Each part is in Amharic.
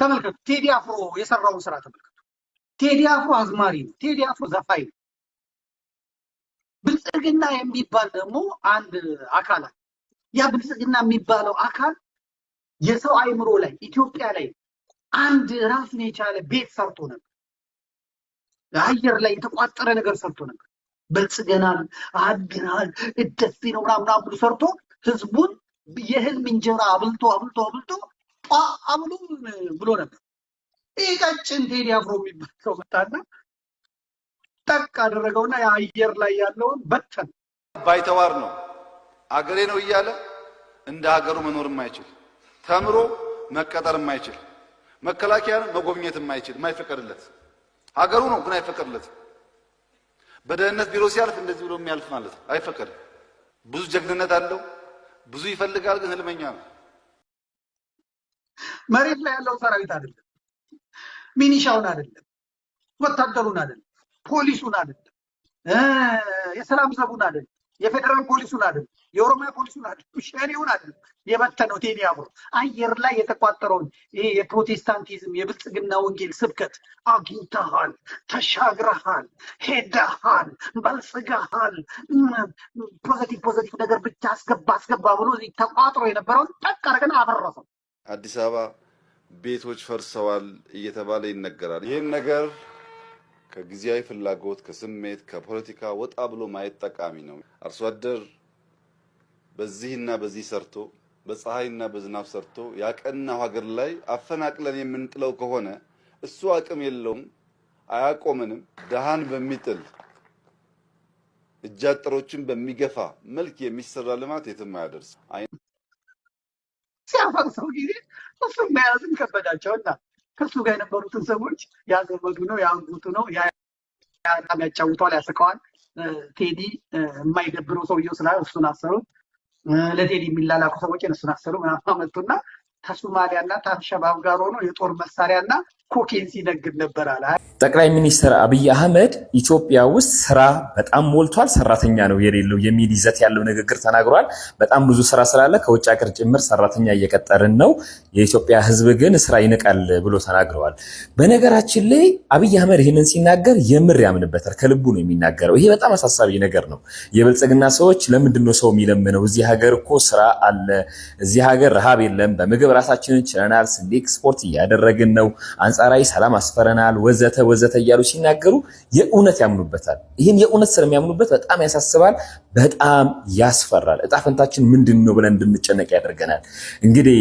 ተመልከቱ። ቴዲ አፍሮ የሰራውን ስራ ተመልከቱ። ቴዲ አፍሮ አዝማሪ ነው። ቴዲ አፍሮ ዘፋኝ ነው። ብልጽግና የሚባል ደግሞ አንድ አካል አለ። ያ ብልጽግና የሚባለው አካል የሰው አይምሮ ላይ ኢትዮጵያ ላይ አንድ ራሱን የቻለ ቤት ሰርቶ ነበር። አየር ላይ የተቋጠረ ነገር ሰርቶ ነበር። በልጽገናል፣ አድገናል፣ እደፊ ነው ምናምን ብሎ ሰርቶ ህዝቡን የህልም እንጀራ አብልቶ አብሉ ብሎ ነበር። ይህ ቀጭን ቴዲ አፍሮ የሚባል ሰው መጣና ጠቅ አደረገውና የአየር ላይ ያለውን በተን። ባይተዋር ነው አገሬ ነው እያለ እንደ ሀገሩ መኖር የማይችል ተምሮ መቀጠር የማይችል መከላከያን መጎብኘት የማይችል የማይፈቀድለት ሀገሩ ነው ግን አይፈቀድለት። በደህንነት ቢሮ ሲያልፍ እንደዚህ ብሎ የሚያልፍ ማለት አይፈቀድም። ብዙ ጀግንነት አለው፣ ብዙ ይፈልጋል፣ ግን ህልመኛ ነው። መሬት ላይ ያለው ሰራዊት አይደለም፣ ሚኒሻውን አይደለም፣ ወታደሩን አይደለም፣ ፖሊሱን አይደለም፣ የሰላም ዘቡን አይደለም፣ የፌደራል ፖሊሱን አይደለም፣ የኦሮሚያ ፖሊሱን አይደለም፣ ሸኔውን አይደለም የበተነው ቴዲ አፍሮ አየር ላይ የተቋጠረውን ይሄ የፕሮቴስታንቲዝም የብልጽግና ወንጌል ስብከት አግኝተሃል፣ ተሻግረሃል፣ ሄደሃል፣ በልጽገሃል፣ ፖዚቲቭ ነገር ብቻ አስገባ ብሎ ተቋጥሮ የነበረውን ጠቅ አድርገን አፈረሰው። አዲስ አበባ ቤቶች ፈርሰዋል እየተባለ ይነገራል። ይህን ነገር ከጊዜያዊ ፍላጎት ከስሜት ከፖለቲካ ወጣ ብሎ ማየት ጠቃሚ ነው። አርሶ አደር በዚህና በዚህ ሰርቶ በፀሐይና በዝናብ ሰርቶ ያቀናው ሀገር ላይ አፈናቅለን የምንጥለው ከሆነ እሱ አቅም የለውም፣ አያቆምንም። ደሃን በሚጥል እጃጠሮችን በሚገፋ መልክ የሚሰራ ልማት የትም አያደርስ። ሲያፈርሰው ጊዜ እሱ መያዝም ከበዳቸውና ከሱ ጋር የነበሩትን ሰዎች ያዘመዱ ነው ያንጉቱ ነው ያጫውተዋል፣ ያስቀዋል። ቴዲ የማይገብረው ሰውየው ስላለ እሱን አሰሩት። ለቴዲ የሚላላኩ ሰዎች እነሱን አሰሩ ምናምን አመጡና ከሶማሊያና ከአልሸባብ ጋር ሆኖ የጦር መሳሪያና ኮኬን ሲነግድ ነበር አለ። ጠቅላይ ሚኒስትር አብይ አህመድ ኢትዮጵያ ውስጥ ስራ በጣም ሞልቷል፣ ሰራተኛ ነው የሌለው የሚል ይዘት ያለው ንግግር ተናግሯል። በጣም ብዙ ስራ ስላለ ከውጭ ሀገር ጭምር ሰራተኛ እየቀጠርን ነው፣ የኢትዮጵያ ሕዝብ ግን ስራ ይንቃል ብሎ ተናግረዋል። በነገራችን ላይ አብይ አህመድ ይህንን ሲናገር የምር ያምንበታል፣ ከልቡ ነው የሚናገረው። ይሄ በጣም አሳሳቢ ነገር ነው። የብልጽግና ሰዎች ለምንድን ነው ሰው የሚለምነው? እዚህ ሀገር እኮ ስራ አለ፣ እዚህ ሀገር ረሃብ የለም፣ በምግብ ራሳችንን ችለናል፣ ስንዴ ኤክስፖርት እያደረግን ነው፣ አንጻራዊ ሰላም አስፈረናል፣ ወዘተ እያሉ ሲናገሩ የእውነት ያምኑበታል። ይህን የእውነት ስለሚያምኑበት በጣም ያሳስባል፣ በጣም ያስፈራል። እጣ ፈንታችን ምንድን ነው ብለን እንድንጨነቅ ያደርገናል። እንግዲህ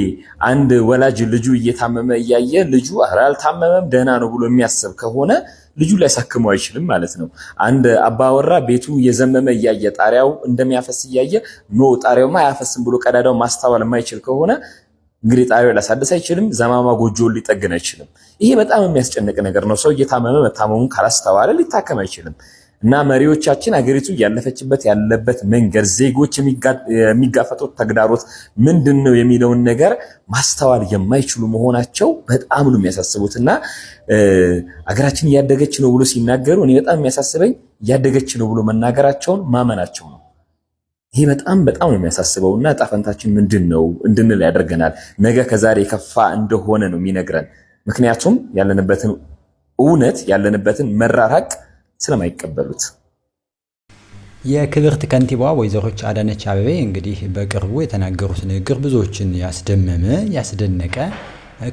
አንድ ወላጅ ልጁ እየታመመ እያየ ልጁ ኧረ አልታመመም ደህና ነው ብሎ የሚያስብ ከሆነ ልጁ ሊያሳክመው አይችልም ማለት ነው። አንድ አባወራ ቤቱ የዘመመ እያየ ጣሪያው እንደሚያፈስ እያየ ኖ ጣሪያውማ አያፈስም ብሎ ቀዳዳው ማስተዋል የማይችል ከሆነ እንግዲህ ጣሪያው ሊያሳድስ አይችልም፣ ዘማማ ጎጆውን ሊጠግን አይችልም። ይሄ በጣም የሚያስጨንቅ ነገር ነው። ሰው እየታመመ መታመሙን ካላስተዋለ ሊታከም አይችልም። እና መሪዎቻችን አገሪቱ ያለፈችበት ያለበት መንገድ፣ ዜጎች የሚጋፈጡት ተግዳሮት ምንድነው የሚለውን ነገር ማስተዋል የማይችሉ መሆናቸው በጣም ነው የሚያሳስቡት። እና አገራችን እያደገች ነው ብሎ ሲናገሩ እኔ በጣም የሚያሳስበኝ እያደገች ነው ብሎ መናገራቸውን ማመናቸው ነው። ይሄ በጣም ነው የሚያሳስበውና ዕጣ ፈንታችን ምንድነው እንድንል ያደርገናል። ነገ ከዛሬ የከፋ እንደሆነ ነው የሚነግረን። ምክንያቱም ያለንበትን እውነት ያለንበትን መራራቅ ስለማይቀበሉት። የክብርት ከንቲባዋ ወይዘሮ አዳነች አቤቤ እንግዲህ በቅርቡ የተናገሩት ንግግር ብዙዎችን ያስደመመ ያስደነቀ፣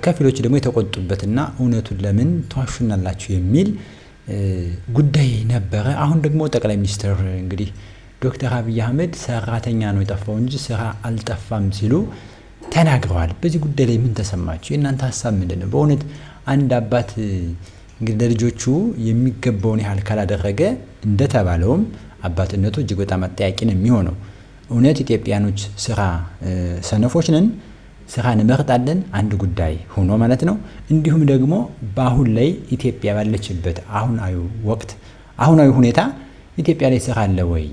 ከፊሎች ደግሞ የተቆጡበትና እውነቱን ለምን ተዋሹናላችሁ የሚል ጉዳይ ነበረ። አሁን ደግሞ ጠቅላይ ሚኒስትር እንግዲህ ዶክተር አብይ አህመድ ሰራተኛ ነው የጠፋው እንጂ ስራ አልጠፋም ሲሉ ተናግረዋል። በዚህ ጉዳይ ላይ ምን ተሰማችሁ? የእናንተ ሀሳብ ምንድነው? በእውነት አንድ አባት እንግዲህ ለልጆቹ የሚገባውን ያህል ካላደረገ እንደተባለውም አባትነቱ እጅግ በጣም አጠያቂ ነው የሚሆነው። እውነት ኢትዮጵያኖች ስራ ሰነፎች ነን፣ ስራ እንመርጣለን፣ አንድ ጉዳይ ሆኖ ማለት ነው። እንዲሁም ደግሞ በአሁን ላይ ኢትዮጵያ ባለችበት አሁናዊ ወቅት አሁናዊ ሁኔታ ኢትዮጵያ ላይ ስራ አለ ወይ?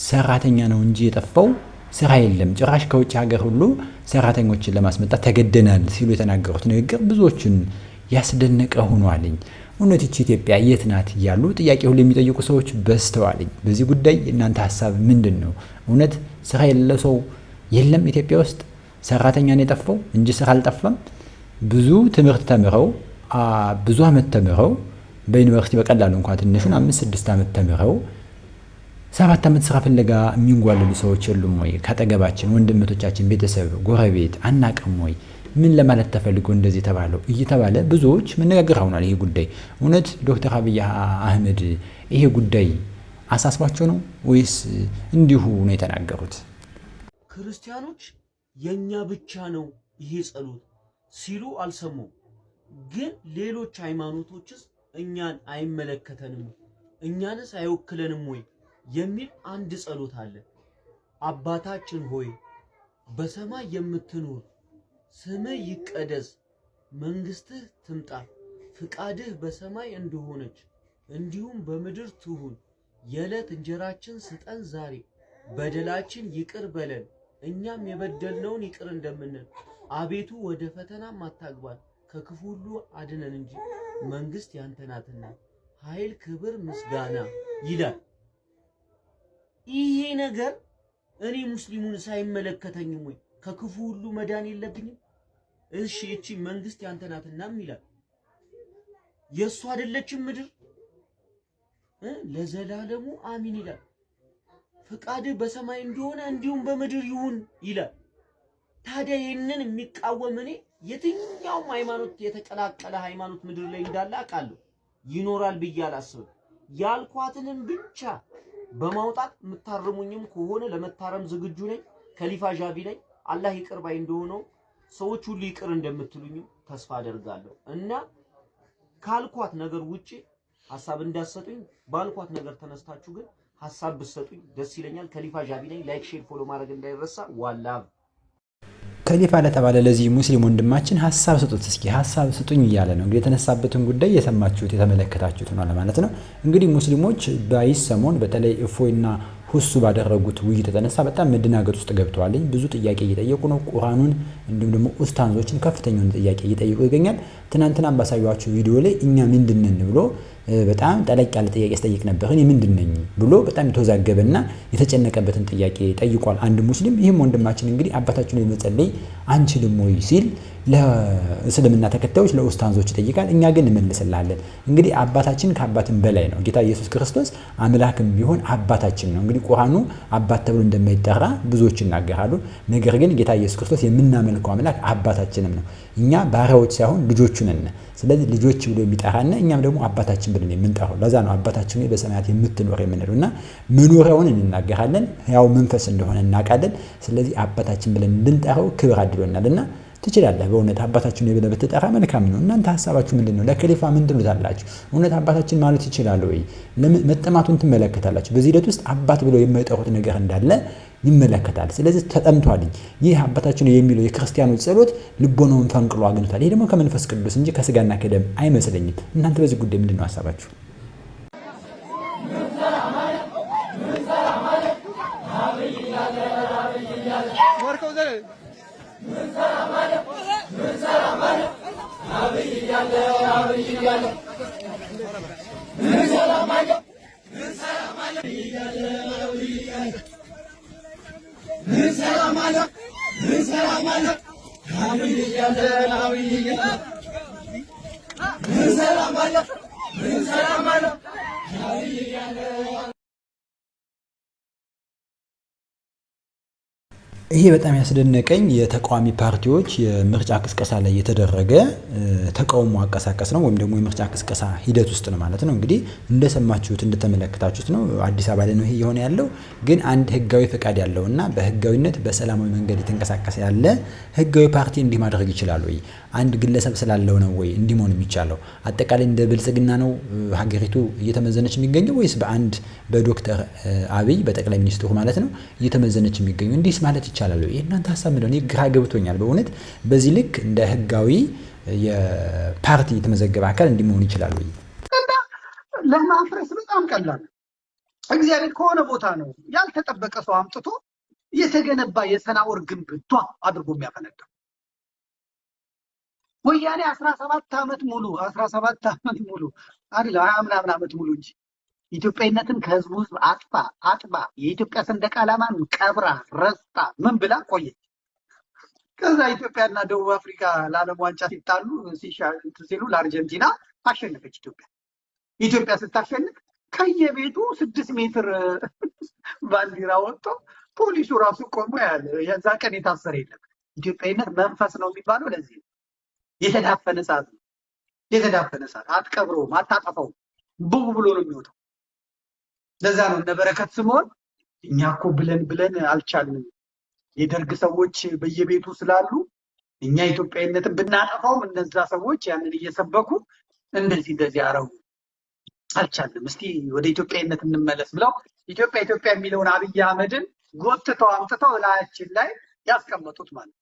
ሰራተኛ ነው እንጂ የጠፋው ስራ የለም። ጭራሽ ከውጭ ሀገር ሁሉ ሰራተኞችን ለማስመጣት ተገደናል ሲሉ የተናገሩት ንግግር ብዙዎችን ያስደነቀ ሆኗልኝ። እውነት ይህች ኢትዮጵያ የት ናት እያሉ ጥያቄ ሁሉ የሚጠይቁ ሰዎች በዝተዋልኝ። በዚህ ጉዳይ እናንተ ሀሳብ ምንድን ነው? እውነት ስራ የሌለው ሰው የለም ኢትዮጵያ ውስጥ? ሰራተኛ ነው የጠፋው እንጂ ስራ አልጠፋም? ብዙ ትምህርት ተምረው ብዙ ዓመት ተምረው በዩኒቨርሲቲ በቀላሉ እንኳን ትንሹን 5-6 ዓመት ተምረው 7 ዓመት ስራ ፍለጋ የሚንጓለሉ ሰዎች የሉም ወይ? ካጠገባችን ወንድምቶቻችን፣ ቤተሰብ፣ ጎረቤት አናቅም ወይ? ምን ለማለት ተፈልጎ እንደዚህ ተባለው እየተባለ ብዙዎች መነጋገር ሆኗል። ይሄ ጉዳይ እውነት ዶክተር አብይ አህመድ ይሄ ጉዳይ አሳስባቸው ነው ወይስ እንዲሁ ነው የተናገሩት? ክርስቲያኖች የኛ ብቻ ነው ይሄ ጸሎት ሲሉ አልሰሙም። ግን ሌሎች ሃይማኖቶችስ እኛን አይመለከተንም እኛንስ አይወክለንም ወይ የሚል አንድ ጸሎት አለ። አባታችን ሆይ በሰማይ የምትኖር ስምህ ይቀደስ፣ መንግስትህ ትምጣ፣ ፍቃድህ በሰማይ እንደሆነች እንዲሁም በምድር ትሁን። የዕለት እንጀራችን ስጠን ዛሬ፣ በደላችን ይቅር በለን እኛም የበደልነውን ይቅር እንደምንል፣ አቤቱ ወደ ፈተናም አታግባን ከክፉ ሁሉ አድነን እንጂ መንግስት ያንተ ናትና ኃይል፣ ክብር፣ ምስጋና ይላል። ይሄ ነገር እኔ ሙስሊሙን ሳይመለከተኝም ወይ ከክፉ ሁሉ መዳን የለብኝም? እሺ እቺ መንግስት ያንተ ናትናም ይላል። የሱ አይደለችም ምድር? ለዘላለሙ አሚን ይላል። ፍቃድህ በሰማይ እንደሆነ እንዲሁም በምድር ይሁን ይላል። ታዲያ ይህንን የሚቃወም እኔ የትኛውም ሃይማኖት የተቀላቀለ ሃይማኖት ምድር ላይ እንዳለ አውቃለሁ፣ ይኖራል ብዬ አላስብም። ያልኳትንም ብቻ በማውጣት የምታርሙኝም ከሆነ ለመታረም ዝግጁ ነኝ። ከሊፋ ዣቢ ነኝ። አላህ ይቅር ባይ እንደሆነው ሰዎች ሁሉ ይቅር እንደምትሉኝም ተስፋ አደርጋለሁ እና ካልኳት ነገር ውጪ ሐሳብ እንዳሰጡኝ ባልኳት ነገር ተነስታችሁ ግን ሐሳብ ብትሰጡኝ ደስ ይለኛል። ከሊፋ ዣቢ ነኝ። ላይክ፣ ሼር፣ ፎሎ ማድረግ እንዳይረሳ። ዋላህ ከሊፋ ለተባለ ለዚህ ሙስሊም ወንድማችን ሐሳብ ስጡት፣ እስኪ ሐሳብ ስጡኝ እያለ ነው። እንግዲህ የተነሳበትን ጉዳይ የሰማችሁት የተመለከታችሁት ነው ማለት ነው። እንግዲህ ሙስሊሞች በይሰሞን በተለይ እፎይና ሁሱ ባደረጉት ውይይት የተነሳ በጣም መደናገጥ ውስጥ ገብተዋል። ብዙ ጥያቄ እየጠየቁ ነው። ቁርአኑን እንዲሁም ደግሞ ኡስታዞችን ከፍተኛውን ጥያቄ እየጠየቁ ይገኛል። ትናንትና ባሳዩዋችሁ ቪዲዮ ላይ እኛ ምንድነን ብሎ በጣም ጠለቅ ያለ ጥያቄ ሲጠይቅ ነበር። እኔ ምንድነኝ ብሎ በጣም የተወዛገበና የተጨነቀበትን ጥያቄ ጠይቋል አንድ ሙስሊም። ይህም ወንድማችን እንግዲህ አባታችንን መጸለይ አንችልም ወይ ሲል ለእስልምና ተከታዮች ለኡስታዞች ይጠይቃል። እኛ ግን እንመልስላለን። እንግዲህ አባታችን ከአባትም በላይ ነው። ጌታ ኢየሱስ ክርስቶስ አምላክም ቢሆን አባታችን ነው። እንግዲህ ቁርአኑ አባት ተብሎ እንደማይጠራ ብዙዎች ይናገራሉ። ነገር ግን ጌታ ኢየሱስ ክርስቶስ የምናመልከው አምላክ አባታችንም ነው። እኛ ባሪያዎች ሳይሆን ልጆቹ ነን። ስለዚህ ልጆች ብሎ የሚጠራና እኛም ደግሞ አባታችን ብለን የምንጠራው ለዛ ነው አባታችን በሰማያት የምትኖር የምንለውና መኖሪያውን እንናገራለን። ያው መንፈስ እንደሆነ እናውቃለን። ስለዚህ አባታችን ብለን እንድንጠራው ክብር አድሎናልና ትችላለህ። በእውነት አባታችን ነው ብለህ ብትጠራ መልካም ነው። እናንተ ሐሳባችሁ ምንድነው? ለከሊፋ ምን ትሉታላችሁ? እውነት አባታችን ማለት ይችላል ወይ? መጠማቱን ትመለከታላችሁ። በዚህ ሂደት ውስጥ አባት ብለው የማይጠሩት ነገር እንዳለ ይመለከታል። ስለዚህ ተጠምቷል። ይህ አባታችን ነው የሚለው የክርስቲያኖች ጸሎት ልቦናውን ፈንቅሎ አግኝቷል። ይሄ ደግሞ ከመንፈስ ቅዱስ እንጂ ከስጋና ከደም አይመስለኝም። እናንተ በዚህ ጉዳይ ምንድነው ሐሳባችሁ? ይሄ በጣም ያስደነቀኝ የተቃዋሚ ፓርቲዎች የምርጫ ቅስቀሳ ላይ የተደረገ ተቃውሞ አቀሳቀስ ነው፣ ወይም ደግሞ የምርጫ ቅስቀሳ ሂደት ውስጥ ነው ማለት ነው። እንግዲህ እንደሰማችሁት እንደተመለከታችሁት ነው። አዲስ አበባ ላይ ነው ይሄ የሆነ ያለው። ግን አንድ ህጋዊ ፈቃድ ያለውና በህጋዊነት በሰላማዊ መንገድ የተንቀሳቀሰ ያለ ህጋዊ ፓርቲ እንዲህ ማድረግ ይችላል ወይ? አንድ ግለሰብ ስላለው ነው ወይ እንዲህ መሆን የሚቻለው? አጠቃላይ እንደ ብልጽግና ነው ሀገሪቱ እየተመዘነች የሚገኘው ወይስ በአንድ በዶክተር አብይ በጠቅላይ ሚኒስትሩ ማለት ነው እየተመዘነች የሚገኘው? እንዲህስ ማለት ይቻላል ወይ? እናንተ ሐሳብ ምንድነው? እኔ ግራ ገብቶኛል በእውነት። በዚህ ልክ እንደ ህጋዊ የፓርቲ የተመዘገበ አካል እንዲህ መሆን ይችላል ወይ? ለማፍረስ በጣም ቀላል። እግዚአብሔር ከሆነ ቦታ ነው ያልተጠበቀ ሰው አምጥቶ የተገነባ የሰናዖር ግንብ አድርጎ የሚያፈነዳው። ወያኔ 17 ዓመት ሙሉ አይደል 20 ምናምን ዓመት ሙሉ እንጂ ኢትዮጵያዊነትን ከህዝቡ ህዝብ አጥባ የኢትዮጵያ ሰንደቅ ዓላማን ቀብራ ረስታ ምን ብላ ቆየች። ከዛ ኢትዮጵያና ደቡብ አፍሪካ ለዓለም ዋንጫ ሲጣሉ ሲሉ ለአርጀንቲና አሸነፈች ኢትዮጵያ። ኢትዮጵያ ስታሸንፍ ከየቤቱ 6 ሜትር ባንዲራ ወጥቶ ፖሊሱ ራሱ ቆሞ ያለ የዛ ቀን የታሰረ የለም። ኢትዮጵያዊነት መንፈስ ነው የሚባለው ለዚህ ነው። የተዳፈነ እሳት ነው። የተዳፈነ እሳት አትቀብረውም፣ አታጠፋውም፣ ብው ብሎ ነው የሚወጣው። ለዛ ነው እነ በረከት ስምኦን እኛ እኮ ብለን አልቻልንም፣ የደርግ ሰዎች በየቤቱ ስላሉ እኛ ኢትዮጵያዊነትን ብናጠፋውም እነዛ ሰዎች ያንን እየሰበኩ እንደዚህ አረጉ፣ አልቻልንም፣ እስቲ ወደ ኢትዮጵያዊነት እንመለስ ብለው ኢትዮጵያ የሚለውን አብይ አህመድን ጎትተው አምጥተው ላያችን ላይ ያስቀመጡት ማለት ነው።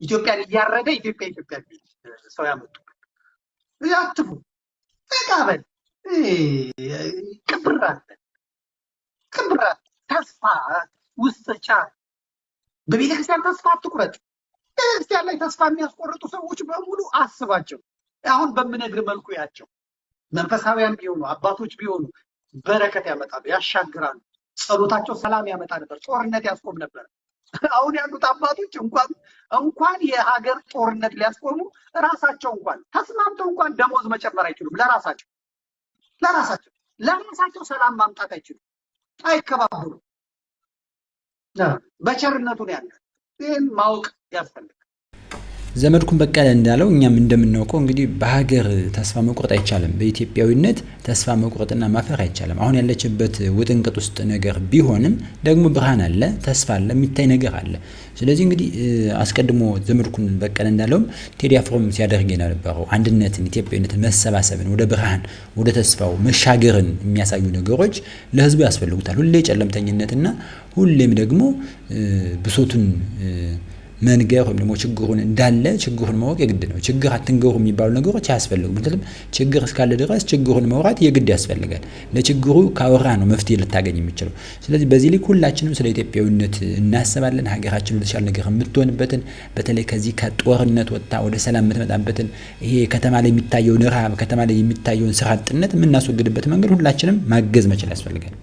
ኢትዮጵያን እያረደ ኢትዮጵያ የሚል ሰው ያመጡት። ያትፉ ተቃበል ቅብራት ተስፋ ውስጥ ጫር በቤተክርስቲያን ተስፋ አትቁረጥ። ቤተክርስቲያን ላይ ተስፋ የሚያስቆርጡ ሰዎች በሙሉ አስባቸው። አሁን በምነግር መልኩ ያቸው መንፈሳዊያን ቢሆኑ አባቶች ቢሆኑ በረከት ያመጣሉ፣ ያሻግራሉ። ጸሎታቸው ሰላም ያመጣ ነበር፣ ጦርነት ያስቆም ነበር። አሁን ያሉት አባቶች እንኳን የሀገር ጦርነት ሊያስቆሙ ራሳቸው እንኳን ተስማምተው እንኳን ደሞዝ መጨመር አይችሉም። ለራሳቸው ሰላም ማምጣት አይችሉም። አይከባበሩም። በቸርነቱ ነው ያለ። ይህን ማወቅ ያስፈልጋል። ዘመድኩን በቀለ እንዳለው እኛም እንደምናውቀው እንግዲህ በሀገር ተስፋ መቁረጥ አይቻልም። በኢትዮጵያዊነት ተስፋ መቁረጥና ማፈር አይቻልም። አሁን ያለችበት ውጥንቅጥ ውስጥ ነገር ቢሆንም ደግሞ ብርሃን አለ፣ ተስፋ አለ፣ የሚታይ ነገር አለ። ስለዚህ እንግዲህ አስቀድሞ ዘመድኩን በቀለ እንዳለውም ቴዲ አፍሮም ሲያደርግ የነበረው አንድነትን፣ ኢትዮጵያዊነትን፣ መሰባሰብን፣ ወደ ብርሃን ወደ ተስፋው መሻገርን የሚያሳዩ ነገሮች ለህዝቡ ያስፈልጉታል። ሁሌ ጨለምተኝነትና ሁሌም ደግሞ ብሶቱን መንገር ወይም ደግሞ ችግሩን እንዳለ ችግሩን ማወቅ የግድ ነው። ችግር አትንገሩ የሚባሉ ነገሮች አያስፈልጉም። ምክንያቱም ችግር እስካለ ድረስ ችግሩን ማውራት የግድ ያስፈልጋል። ለችግሩ ካወራ ነው መፍትሄ ልታገኝ የሚችለው። ስለዚህ በዚህ ልክ ሁላችንም ስለ ኢትዮጵያዊነት እናስባለን። ሀገራችን ወደ ተሻለ ነገር የምትሆንበትን በተለይ ከዚህ ከጦርነት ወጥታ ወደ ሰላም የምትመጣበትን ይሄ ከተማ ላይ የሚታየውን ረሃብ፣ ከተማ ላይ የሚታየውን ስራ አጥነት የምናስወግድበት መንገድ ሁላችንም ማገዝ መቻል ያስፈልጋል።